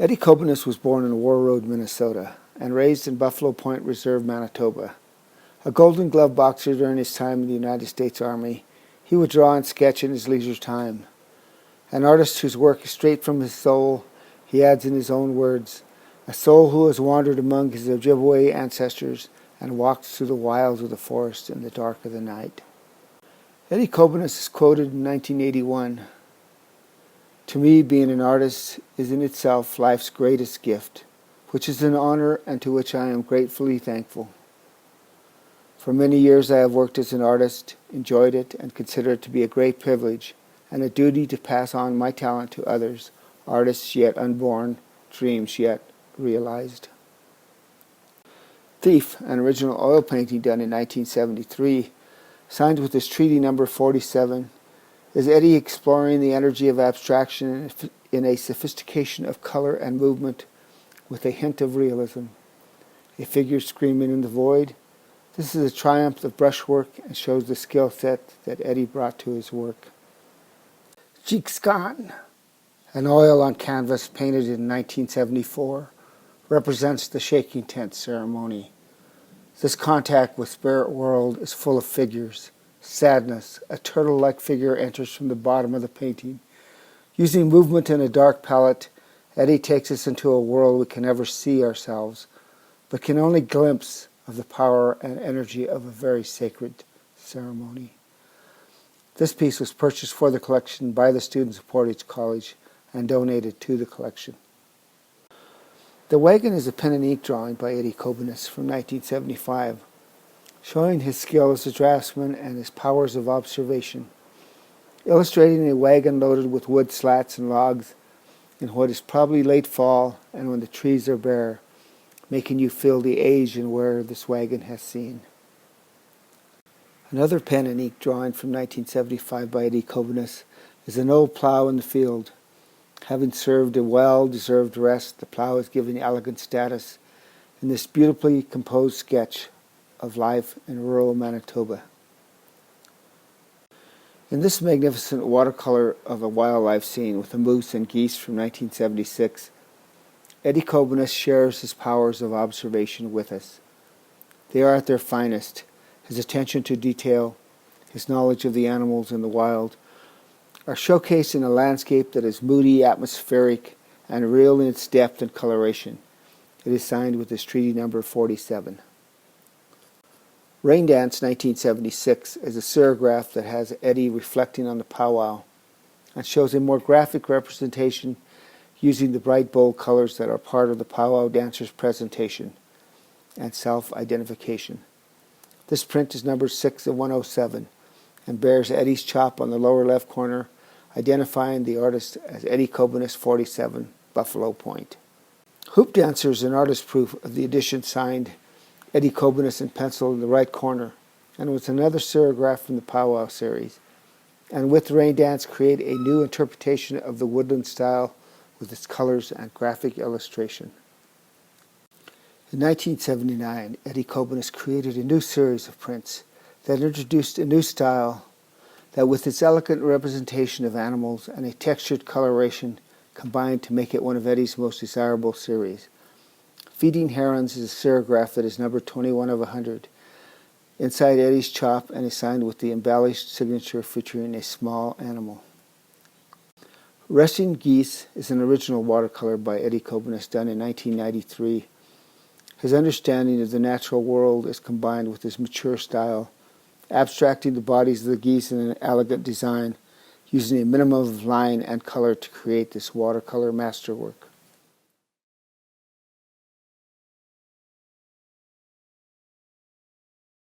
Eddy Cobiness was born in War Road, Minnesota, and raised in Buffalo Point Reserve, Manitoba. A Golden Glove boxer during his time in the United States Army, he would draw and sketch in his leisure time. An artist whose work is straight from his soul, he adds in his own words, a soul who has wandered among his Ojibwe ancestors and walked through the wilds of the forest in the dark of the night. Eddy Cobiness is quoted in 1981, "To me, being an artist is in itself life's greatest gift, which is an honor and to which I am gratefully thankful. For many years I have worked as an artist, enjoyed it, and consider it to be a great privilege and a duty to pass on my talent to others, artists yet unborn, dreams yet realized." Thief, an original oil painting done in 1973, signed with his treaty number 47, is Eddy exploring the energy of abstraction in a sophistication of color and movement with a hint of realism. A figure screaming in the void. This is a triumph of brushwork and shows the skill set that Eddy brought to his work. Geese, an oil on canvas painted in 1974, represents the shaking tent ceremony. This contact with spirit world is full of figures. Sadness, a turtle-like figure enters from the bottom of the painting. Using movement and a dark palette, Eddy takes us into a world we can never see ourselves, but can only glimpse of the power and energy of a very sacred ceremony. This piece was purchased for the collection by the students of Portage College and donated to the collection. The Wagon is a pen and ink drawing by Eddy Cobiness from 1975, showing his skill as a draftsman and his powers of observation, illustrating a wagon loaded with wood slats and logs in what is probably late fall and when the trees are bare, making you feel the age and wear this wagon has seen. Another pen and ink drawing from 1975 by Eddy Cobiness is an old plow in the field. Having served a well-deserved rest, the plow is given elegant status in this beautifully composed sketch of life in rural Manitoba. In this magnificent watercolor of a wildlife scene with a moose and geese from 1976, Eddy Cobiness shares his powers of observation with us. They are at their finest. His attention to detail, his knowledge of the animals in the wild, are showcased in a landscape that is moody, atmospheric, and real in its depth and coloration. It is signed with his treaty number 47. Raindance 1976 is a serigraph that has Eddy reflecting on the powwow and shows a more graphic representation using the bright, bold colors that are part of the powwow dancer's presentation and self-identification. This print is numbered 6 of 107 and bears Eddy's chop on the lower left corner, identifying the artist as Eddy Cobiness 47, Buffalo Point. Hoop Dancer is an artist proof of the edition signed Eddy Cobiness in pencil in the right corner, and was another serigraph from the Powwow series, and with Raindance create a new interpretation of the woodland style with its colors and graphic illustration. In 1979, Eddy Cobiness created a new series of prints that introduced a new style that with its elegant representation of animals and a textured coloration combined to make it one of Eddy's most desirable series. Feeding Herons is a serigraph that is numbered 21 of 100. Inside Eddy's chop and is signed with the embellished signature featuring a small animal. Resting Geese is an original watercolor by Eddy Cobiness done in 1993. His understanding of the natural world is combined with his mature style, abstracting the bodies of the geese in an elegant design, using a minimum of line and color to create this watercolor masterwork.